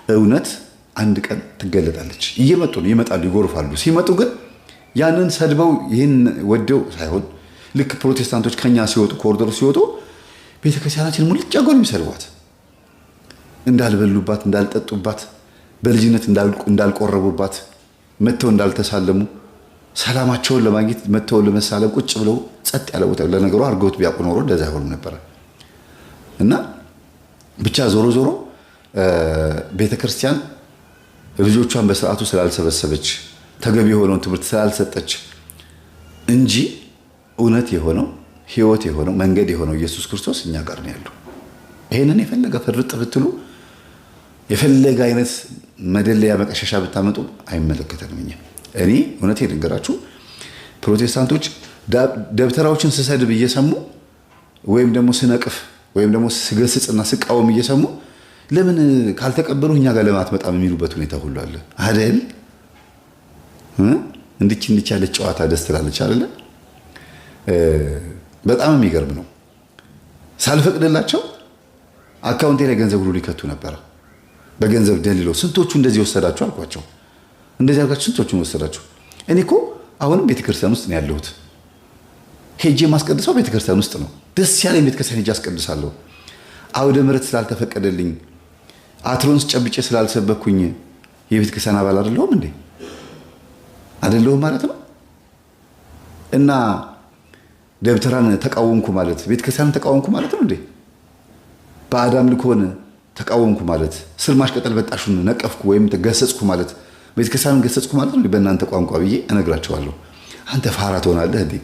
እውነት አንድ ቀን ትገለጣለች። ይመጣሉ፣ ይጎርፋሉ። ሲመጡ ግን ያንን ሰድበው ይህን ወደው ሳይሆን ልክ ፕሮቴስታንቶች ከኛ ሲወጡ ከኦርቶዶክስ ሲወጡ ቤተክርስቲያናችን ሙልጭ አድርገው የሚሰድቧት እንዳልበሉባት፣ እንዳልጠጡባት፣ በልጅነት እንዳልቆረቡባት፣ መተው እንዳልተሳለሙ፣ ሰላማቸውን ለማግኘት መተው ለመሳለም ቁጭ ብለው ጸጥ ያለ ቦታ ለነገሩ አድርገውት ቢያውቁ ኖሮ እንደዛ አይሆንም ነበር። እና ብቻ ዞሮ ዞሮ ቤተክርስቲያን ልጆቿን በስርዓቱ ስላልሰበሰበች ተገቢ የሆነውን ትምህርት ስላልሰጠች እንጂ እውነት የሆነው ሕይወት የሆነው መንገድ የሆነው ኢየሱስ ክርስቶስ እኛ ጋር ነው ያለው። ይሄንን የፈለገ ፍርጥ ብትሉ የፈለገ አይነት መደለያ መቀሸሻ ብታመጡ አይመለከተንም። እኔ እውነቴን ልንገራችሁ፣ ፕሮቴስታንቶች ደብተራዎችን ስሰድብ እየሰሙ ወይም ደግሞ ስነቅፍ ወይም ደግሞ ስገስጽና ስቃወም እየሰሙ ለምን ካልተቀበሉ እኛ ጋር ለማትመጣም የሚሉበት ሁኔታ ሁሉ አለ አይደል? እንድች ያለች ጨዋታ ደስ ትላለች አይደለ? በጣም የሚገርም ነው። ሳልፈቅድላቸው አካውንቴ ላይ ገንዘብ ሁሉ ሊከቱ ነበረ። በገንዘብ ደልለው ስንቶቹ እንደዚህ ወሰዳችሁ አልኳቸው። እንደዚህ አልኳቸው፣ ስንቶቹን ወሰዳችሁ? እኔ እኮ አሁንም ቤተክርስቲያን ውስጥ ነው ያለሁት። ሄጄ ማስቀድሰው ቤተክርስቲያን ውስጥ ነው። ደስ ያለኝ ቤተክርስቲያን ሄጄ አስቀድሳለሁ። አውደ ምሕረት ስላልተፈቀደልኝ አትሮንስ ጨብጬ ስላልሰበኩኝ የቤተክርስቲያን አባል አይደለሁም እንዴ? አይደለሁም ማለት ነው። እና ደብተራን ተቃወምኩ ማለት ቤተክርስቲያንን ተቃወምኩ ማለት ነው እንዴ? በአዳም ልኮን ተቃወምኩ ማለት ስር ማሽቀጠል በጣሹን ነቀፍኩ ወይም ተገሰጽኩ ማለት ቤተክርስቲያንን ገሰጽኩ ማለት ነው በእናንተ ቋንቋ ብዬ እነግራቸዋለሁ። አንተ ፋራ ትሆናለህ እንዴ?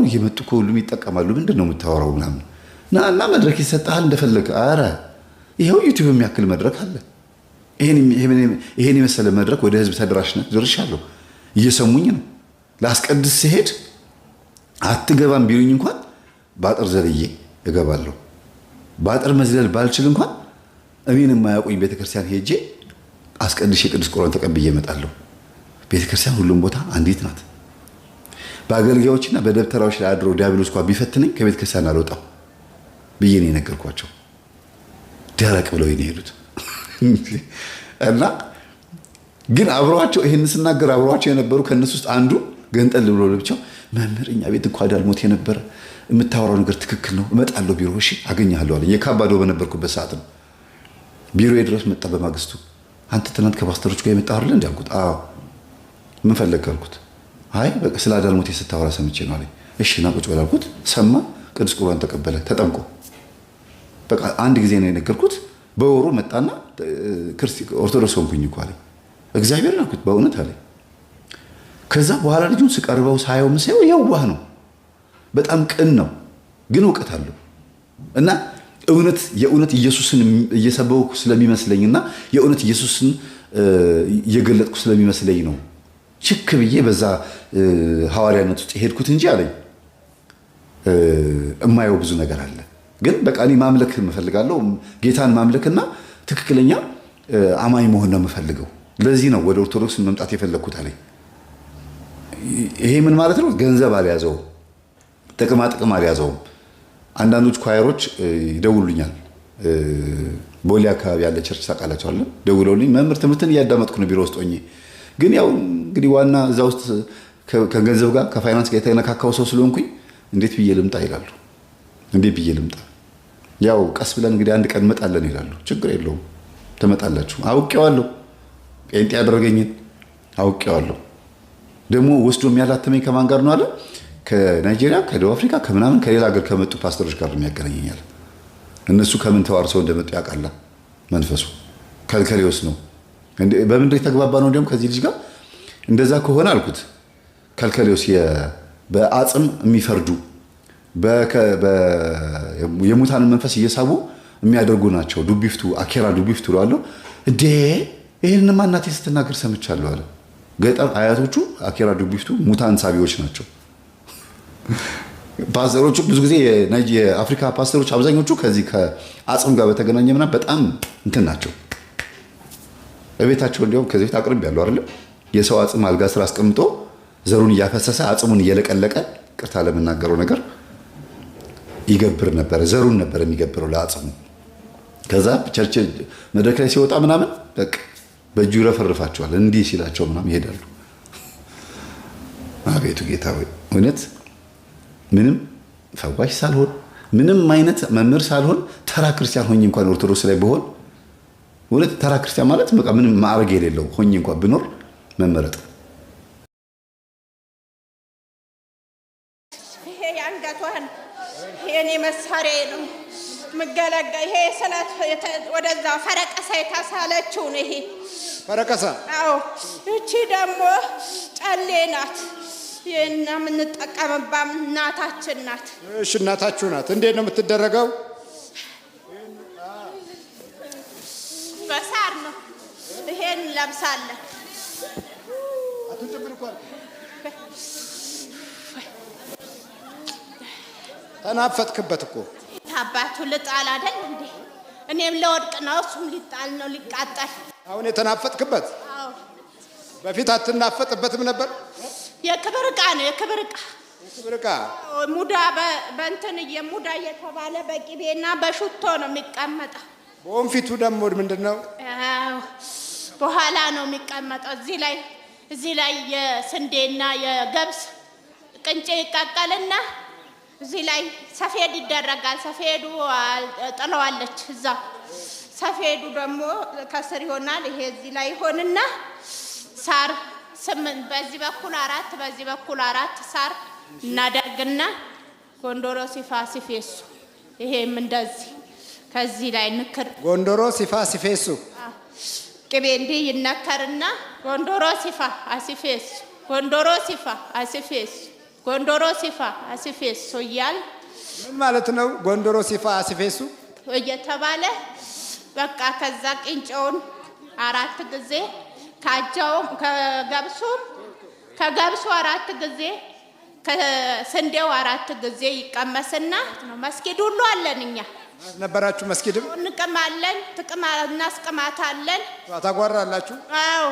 እየመጡ እኮ ሁሉም ይጠቀማሉ። ምንድን ነው የምታወራው ምናምን እና መድረክ ይሰጥሃል እንደፈለግ። ኧረ ይኸው ዩቲዩብ የሚያክል መድረክ አለ። ይሄን የመሰለ መድረክ ወደ ህዝብ ተደራሽነት ደርሻለሁ። እየሰሙኝ ነው። ላስቀድስ ሲሄድ አትገባም ቢሉኝ እንኳን ባጥር ዘልዬ እገባለሁ። ባጥር መዝለል ባልችል እንኳን እኔን የማያውቁኝ ቤተክርስቲያን ሄጄ አስቀድሼ ቅዱስ ቁርባን ተቀብዬ እመጣለሁ። ቤተክርስቲያን ሁሉም ቦታ አንዲት ናት። በአገልጋዮችና በደብተራዎች ላይ አድሮ ዲያብሎስ እንኳን ቢፈትነኝ ከቤተክርስቲያን አልወጣም ብዬ ነው የነገርኳቸው። ደረቅ ብለው ነው የሄዱት። እና ግን አብረዋቸው ይሄን ስናገር አብረዋቸው የነበሩ ከነሱ ውስጥ አንዱ ገንጠል ብሎ ለብቻው መምህር እኛ ቤት እንኳን ዳልሞት የነበረ የምታወራው ነገር ትክክል ነው፣ እመጣለሁ ቢሮ እሺ አገኛለሁ አለኝ። የካባዶ በነበርኩበት ሰዓት ነው። ቢሮ ድረስ መጣ በማግስቱ። አንተ ትናንት ከፓስተሮች ጋር የመጣህ አይደል እንዴ አልኩት። አዎ ምን ፈለግ አልኩት። አይ በቃ ስለ ዳልሞት ስታወራ ሰምቼ ነው አለኝ። እሺ ና ቁጭ በል አልኩት። ሰማ፣ ቅዱስ ቁርባን ተቀበለ፣ ተጠምቆ። በቃ አንድ ጊዜ ነው የነገርኩት። በወሩ መጣና ኦርቶዶክስ ሆንኩኝ እኮ አለኝ። እግዚአብሔር አልኩት በእውነት አለኝ። ከዛ በኋላ ልጁን ስቀርበው ሳየው ምሳየው የዋህ ነው፣ በጣም ቅን ነው፣ ግን እውቀት አለው። እና የእውነት ኢየሱስን እየሰበኩ ስለሚመስለኝና የእውነት ኢየሱስን እየገለጥኩ ስለሚመስለኝ ነው ችክ ብዬ በዛ ሐዋርያነት ውስጥ ሄድኩት እንጂ አለኝ እማየው ብዙ ነገር አለ። ግን በቃ እኔ ማምለክ እፈልጋለሁ፣ ጌታን ማምለክና ትክክለኛ አማኝ መሆን ነው የምፈልገው። ለዚህ ነው ወደ ኦርቶዶክስ መምጣት የፈለግኩት አለኝ። ይሄ ምን ማለት ነው? ገንዘብ አልያዘውም፣ ጥቅማ ጥቅም አልያዘውም። አንዳንዶች ኳየሮች ይደውሉኛል። ቦሌ አካባቢ ያለ ቸርች ታውቃላችኋል። ደውለውልኝ መምህር ትምህርትን እያዳመጥኩ ነው ቢሮ ውስጥ ሆኜ፣ ግን ያው እንግዲህ ዋና እዛ ውስጥ ከገንዘብ ጋር ከፋይናንስ ጋር የተነካካው ሰው ስለሆንኩኝ እንዴት ብዬ ልምጣ ይላሉ። እንዴት ብዬ ልምጣ? ያው ቀስ ብለን እንግዲህ አንድ ቀን እንመጣለን ይላሉ። ችግር የለውም ትመጣላችሁ። አውቄዋለሁ፣ ጴንጤ ያደረገኝን አውቄዋለሁ። ደግሞ ወስዶ የሚያላትመኝ ከማን ጋር ነው አለ? ከናይጄሪያ፣ ከደቡብ አፍሪካ፣ ከምናምን ከሌላ ሀገር ከመጡ ፓስተሮች ጋር የሚያገናኘኛል። እነሱ ከምን ተዋርሰው እንደመጡ ያውቃላ መንፈሱ። ከልከሌዎስ ነው በምንድን የተግባባ ነው? እንዲሁም ከዚህ ልጅ ጋር እንደዛ ከሆነ አልኩት ከልከሌዎስ በአጽም የሚፈርዱ የሙታንን መንፈስ እየሳቡ የሚያደርጉ ናቸው። ዱቢፍቱ አኬራ ዱቢፍቱ እለዋለሁ። እንዴ ይህንንማ እናቴ ስትናገር ሰምቻለሁ አለ። ገጠር አያቶቹ አኬራ ዱቢፍቱ ሙታን ሳቢዎች ናቸው። ፓስተሮቹ ብዙ ጊዜ የአፍሪካ ፓስተሮች አብዛኞቹ ከዚህ ከአጽም ጋር በተገናኘ ምናምን በጣም እንትን ናቸው። በቤታቸው እንዲያውም ከዚህ ቤት አቅርብ ያለው አይደለም የሰው አጽም አልጋ ስራ አስቀምጦ ዘሩን እያፈሰሰ አጽሙን እየለቀለቀ ቅርታ ለምናገረው ነገር ይገብር ነበር። ዘሩን ነበር የሚገብረው ለአጽሙ። ከዛ ቸርች መድረክ ላይ ሲወጣ ምናምን በቃ በእጁ ይረፈርፋቸዋል። እንዲህ ሲላቸው ምናምን ይሄዳሉ። አቤቱ ጌታ ሆይ እውነት ምንም ፈዋሽ ሳልሆን ምንም አይነት መምህር ሳልሆን ተራ ክርስቲያን ሆኜ እንኳን ኦርቶዶክስ ላይ ብሆን እውነት ተራ ክርስቲያን ማለት በቃ ምንም ማዕረግ የሌለው ሆኜ እንኳን ብኖር መመረጥ። ይሄ አንገቷን የኔ መሳሪያ ነው መገለጋ ይሄ ስላት ወደዛ ፈረቀሳ የታሳለችው ነው። ይሄ ፈረቀሳ? አዎ። እቺ ደግሞ ጨሌ ናት። የና የምንጠቀምባት እናታችን ናት። እሺ እናታችሁ ናት። እንዴት ነው የምትደረገው? በሳር ነው። ይሄን ለብሳለን። ተናፈጥክበት እኮ አባቱ ልጣል አይደል እንዴ? እኔም ለወድቅ ነው እሱም ሊጣል ነው ሊቃጠል። አሁን የተናፈጥክበት? አዎ። በፊት አትናፈጥበትም ነበር? የክብር ዕቃ ነው። የክብር ዕቃ የክብር ዕቃ ሙዳ በእንትን የሙዳ እየተባለ በቂቤና በሽቶ ነው የሚቀመጠው። በወንፊቱ ደግሞ ምንድነው? በኋላ ነው የሚቀመጠው። እዚህ ላይ የስንዴና የገብስ ቅንጬ ይቃቀልና እዚህ ላይ ሰፌድ ይደረጋል። ሰፌዱ ጥለዋለች እዛ። ሰፌዱ ደግሞ ከስር ይሆናል። ይሄ እዚህ ላይ ይሆንና ሳር 8 በዚህ በኩል 4 በዚህ በኩል 4 ሳር እናደርግና ጎንዶሮ ሲፋ ሲፌሱ። ይሄም እንደዚህ ከዚህ ላይ ንክር ጎንዶሮ ሲፋ ሲፌሱ። ቅቤ እንዲህ ይነከርና ጎንዶሮ ሲፋ አሲፌሱ፣ ጎንዶሮ ሲፋ አሲፌሱ፣ ጎንዶሮ ሲፋ አሲፌሱ እያል ምን ማለት ነው? ጎንዶሮ ሲፋ አሲፌሱ እየተባለ በቃ ከዛ ቅንጨውን 4 ጊዜ ካጃውም ከገብሱ 4 ጊዜ ከስንዴው 4 ጊዜ ይቀመስና ነው። መስጊድ ሁሉ አለን እኛ ነበራችሁ? መስጊድም እንቀማለን፣ እናስቀማታለን። ታጓራላችሁ? አዎ።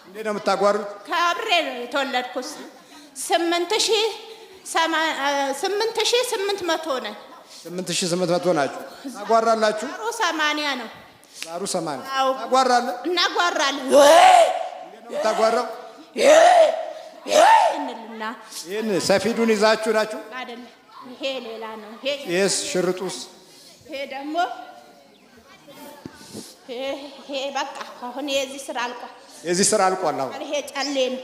እንዴት ነው የምታጓሩት? ከአብሬ ነው የተወለድኩት። 8800 ነን። 8800 ናችሁ። ታጓራላችሁ? ዛሩ 80 ነው። ዛሩ 80። ታጓራለህ? እናጓራለን። ታጓራው እንልና ይሄን ሰፊዱን ይዛችሁ ናችሁ? አይደለም፣ ይሄ ሌላ ነው። ይሄስ ሽርጡስ? ይሄ ደግሞ ይሄ በቃ አሁን የዚህ ስራ አልቋል። የዚህ ስራ አልቋል። አሁን ይሄ ጨሌ ነው።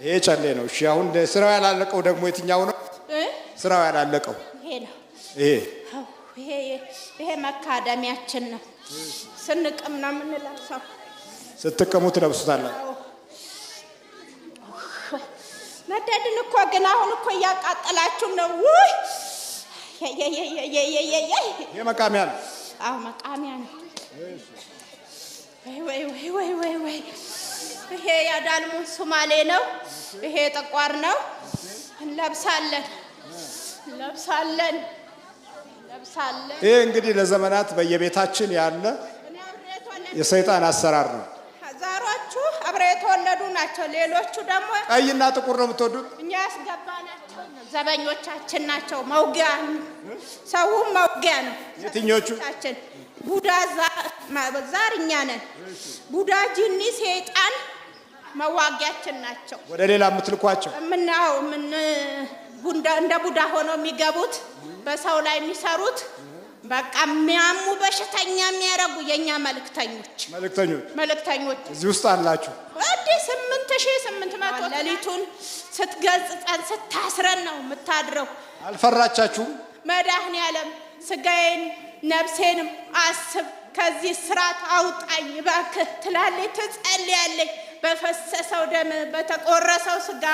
ይሄ ጨሌ ነው። እሺ አሁን ስራው ያላለቀው ደግሞ የትኛው ነው? ስራው ያላለቀው ይሄ ነው። ይሄ መካደሚያችን ነው። ስንቅም ነው የምንለብሰው። ስትቀሙ ትለብሱታላችሁ። መደድን እኮ ግን አሁን እኮ እያቃጠላችሁ ነው። ውይ ይሄ መቃሚያ ነው። አዎ መቃሚያ ነው። ወይ ይሄ ያዳልሙን ሱማሌ ነው። ይሄ ጠቋር ነው። እንለብሳለን። ይሄ እንግዲህ ለዘመናት በየቤታችን ያለ የሰይጣን አሰራር ነው። ዛሮቹ አብረው የተወለዱ ናቸው። ሌሎቹ ደግሞ ቀይና ጥቁር ነው የምትወዱት? እኛ ያስገባናቸው ዘበኞቻችን ናቸው። መውጊያ ሰውም መውጊያ ነው። የትኞቹ? ቡዳ ዛር እኛ ነን። ቡዳ ጂኒ ሰይጣን መዋጊያችን ናቸው። ወደ ሌላ የምትልኳቸው እንደ ቡዳ ሆነው የሚገቡት በሰው ላይ የሚሰሩት በቃ የሚያሙ በሽተኛ የሚያረጉ የኛ መልእክተኞች እዚህ ውስጥ አላችሁ። ወደ 8800 ሌሊቱን ስትገጽጸን ስታስረን ነው የምታድረው። አልፈራቻችሁም? መድኃኔዓለም ስጋዬን ነፍሴንም አስብ፣ ከዚህ ስራት አውጣኝ እባክህ ትላለች፣ ትጸልያለች። በፈሰሰው ደም በተቆረሰው ስጋ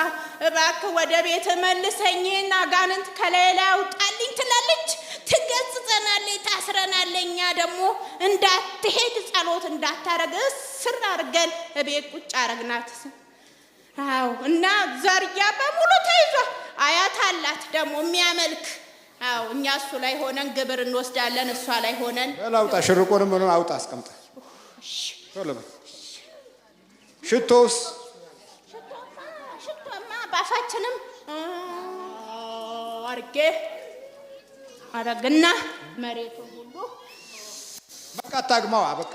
እባክህ ወደ ቤት መልሰኝና አጋንንት ከሌላ አውጣልኝ ትላለች። ትገጽጸናለች፣ ታስረናለች። እኛ ደግሞ እንዳትሄድ ጸሎት እንዳታረግ እስር አድርገን እቤት ቁጭ አረግናት። አዎ። እና ዘርያ በሙሉ ተይዟል። አያት አላት ደግሞ የሚያመልክ። አዎ። እኛ እሱ ላይ ሆነን ግብር እንወስዳለን፣ እሷ ላይ ሆነን አውጣ ሽርቆንም ምን አውጣ አስቀምጣ። ቶሎ ሽቶማ ባፋችንም አርገና መሬቱ ሁሉ በቃ ታግማው በቃ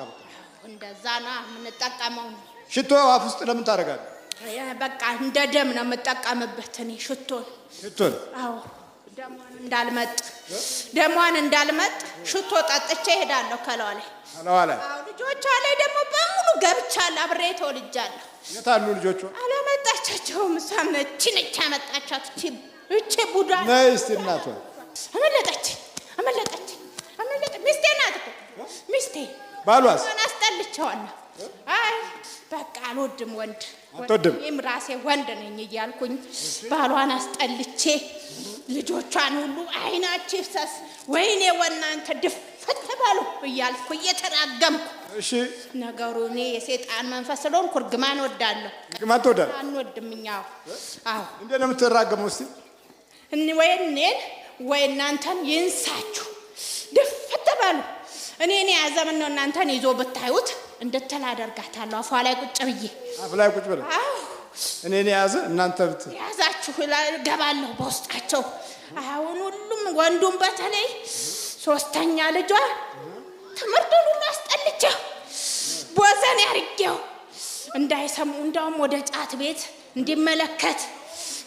እንደዛ ነው የምንጠቀመው። ሽቶ አፍ ውስጥ ለምን ታደርጋለህ? በቃ እንደ ደም ነው የምጠቀምበት እኔ ሽቶን። አዎ ደሟን እንዳልመጥ ሽቶ ጠጥቼ እሄዳለሁ ከለዋ ላይ። አዎ ልጆቿ ላይ ደግሞ በሙሉ ገብቻለሁ። አብሬ ተወልጃለሁ። የት አሉ ልጆቿ? አላመጣቻቸውም። እሷም ነች ያመጣቻት። እቺ ቡዳ ነይ እስቲ እናቷ አመለጠች። ሚስቴ ናት እኮ ሚስቴ። ባሏስ? አስጠልቼዋለሁ። አይ በቃ አልወድም ወንድ። አትወድም? እኔም ራሴ ወንድ ነኝ እያልኩኝ ባሏን አስጠልቼ ልጆቿን ሁሉ አይናችሁ ይፍሰስ ወይኔ ወናንተ ድፍት በሉ እያልኩ እየተራገምኩ። እሺ ነገሩ እኔ የሰይጣን መንፈስ ስለሆንኩ እርግማን ወዳለሁ። እርግማን ትወዳለህ? አንወድም እኛ። አዎ እንዴት ነው የምትራገመው? እስቲ ወይ እኔን ወይ እናንተን ይንሳችሁ ድፍት በሉ። እኔ ያዘምን ነው እናንተን ይዞ ብታዩት እንድትል አደርጋታለሁ። አፏ ላይ ቁጭ ብዬ አፍ ላይ ቁጭ ብለህ እኔን ያዘ እናንተ ያዛችሁ ገባለሁ በውስጣቸው። አሁን ሁሉም ወንዱም በተለይ ሶስተኛ ልጇ ትምህርቱን ሁሉ አስጠልቼው ቦዘን ያርጌው እንዳይሰሙ እንደውም ወደ ጫት ቤት እንዲመለከት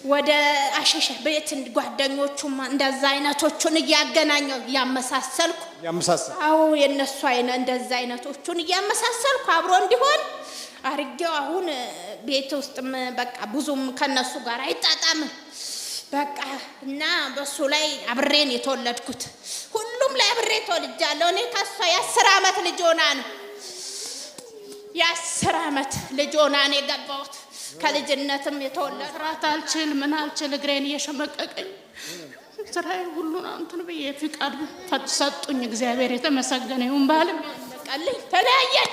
ወደ አሸሸ ቤት ጓደኞቹም እንደዛ አይነቶቹን እያገናኘው እያመሳሰልኩ አዎ የነሱ እንደዛ አይነቶቹን እያመሳሰልኩ አብሮ እንዲሆን አርጌው። አሁን ቤት ውስጥም በቃ ብዙም ከነሱ ጋር አይጣጣምም በቃ። እና በሱ ላይ አብሬን የተወለድኩት ሁሉም ላይ አብሬ ተወልጃለሁ። እኔ ከሷ የ10 ዓመት ልጅ ሆና ነው የ10 ዓመት ልጅ ሆና ነው የገባሁት። ከልጅነትም የተወለድኩ ስራት አልችል ምን አልችል እግሬን እየሸመቀቀኝ ስራዬ ሁሉ እንትን ብዬ ፍቃድ ሰጡኝ። እግዚአብሔር የተመሰገነ ይሁን። ባልም ቀልኝ ተለያየን።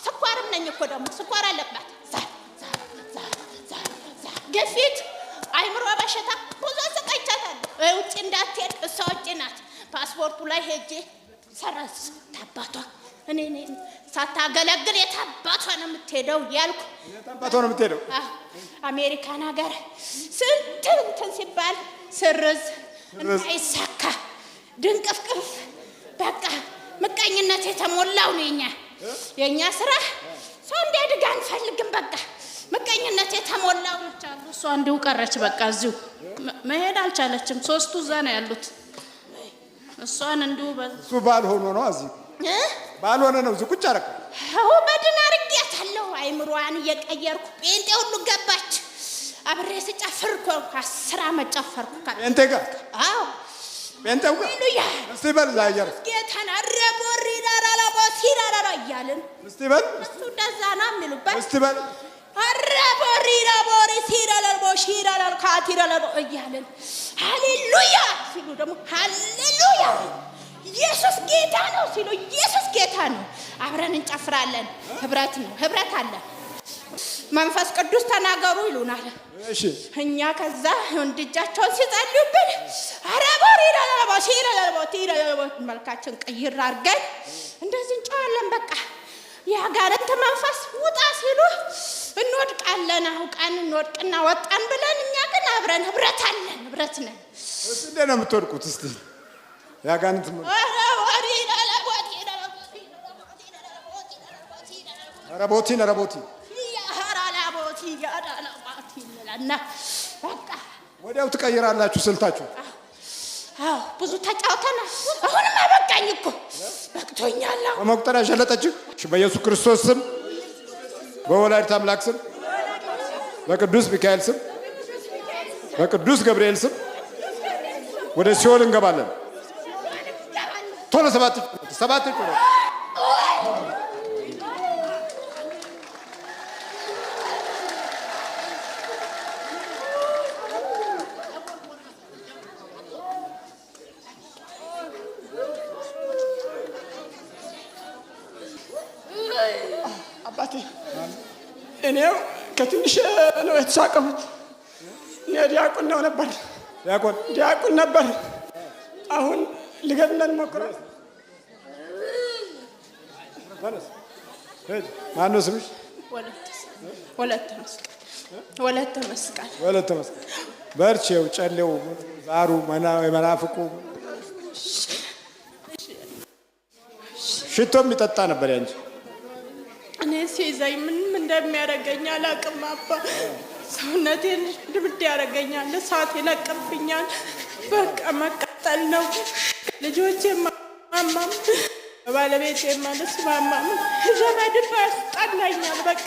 ስኳርም ነኝ እኮ ደግሞ ስኳር አለባት። ግፊት፣ አይምሮ በሽታ ብዙ አሰቃይቻታለሁ። ውጭ እንዳትሄድ እሷ ውጭ ናት። ፓስፖርቱ ላይ ሄጄ ሰረዝ ታባቷ እኔ ሳታገለግል የታባቷ ነው የምትሄደው እያልኩ የታባቷ ነው የምትሄደው። አሜሪካን ሀገር ስንት እንትን ሲባል ስርዝ እንዳይሳካ ድንቅፍቅፍ በቃ ምቀኝነት የተሞላው ነው የኛ ስራ። ሰው እንዲያድግ አንፈልግም። በቃ ምቀኝነት የተሞላው ነው። እሷ እንዲሁ ቀረች። በቃ እዚሁ መሄድ አልቻለችም። ሶስቱ እዛ ነው ያሉት። እሷን እንዲሁ እሱ ባል ሆኖ ነው እዚህ ባል ሆነ ነው እዚህ ቁጭ አደረኩ። አዎ በድን አድርጌያታለሁ። አይምሮዋን እየቀየርኩ ጴንጤ ሁሉ ገባች። አብሬ ስጨፍር እኮ 10 ዓመት ጨፈርኩ። ጴንጤ ጋር? አዎ ጴንጤው ጋር። ሃሌሉያ እስቲ በል ዛየር ጌታን አረቦሪ ዳራራቦሲራራ እያልን እስቲ በል እሱ እንደዛ ነው የሚሉበት። እስቲ በል አረቦሪ ዳቦሪ ሲራራቦ ሲራራል ካቲራራቦ እያልን ሃሌሉያ ሲሉ ደግሞ ሃሌሉያ ኢየሱስ ጌታ ነው ሲሉ ኢየሱስ ጌታ ነው። አብረን እንጨፍራለን። ህብረት ነው፣ ህብረት አለ። መንፈስ ቅዱስ ተናገሩ ይሉናል። እሺ እኛ ከዛ ወንድጃቸውን ሲጸልዩብን አረቦሪ ዳራራቦ ሲራራቦ ቲራራቦ መልካችን ቀይር አድርገን እንደዚህ እንጨዋለን። በቃ የአጋንንት መንፈስ ውጣ ሲሉ እንወድቃለን። አውቀን እንወድቅና ወጣን ብለን እኛ ግን አብረን ህብረት አለን፣ ህብረት ነን። እስቲ እንዴት ነው የምትወድቁት? እስቲ ያጋንንት ረቦቲ ወዲያው ትቀይራላችሁ ስልታችሁ። አዎ ብዙ ተጫውተናል። አሁንም አበቃኝ እኮ በቅቶኛል። በመቁጠሪያ ሸለጠችህ። በኢየሱስ ክርስቶስ ስም፣ በወላዲተ አምላክ ስም፣ በቅዱስ ሚካኤል ስም፣ በቅዱስ ገብርኤል ስም ወደ ሲኦል እንገባለን። ቶሎ ሰባት አባቴ እኔው ከትንሽ ነው የተሳቀሙት። እኔ ዲያቆን ነው ነበር ዲያቆን ነበር። አሁን ልገድለን ሞክሯል። ማነው ስምሽ? ወለተ መስቀል። በርቼው ጨሌው ዛሩ መናፍቁ ሽቶ የሚጠጣ ነበር ያንቺ? እኔ ሲይዘኝ ምንም እንደሚያደርገኝ አላውቅም አባ። ሰውነቴን ድብድ ያደርገኛል፣ እሳት ይለቅብኛል። በቃ መቃጠል ነው። ልጆቼ ማማም ባለቤቴ ማለት ማማም ዘመድም ያስጠላኛል በቃ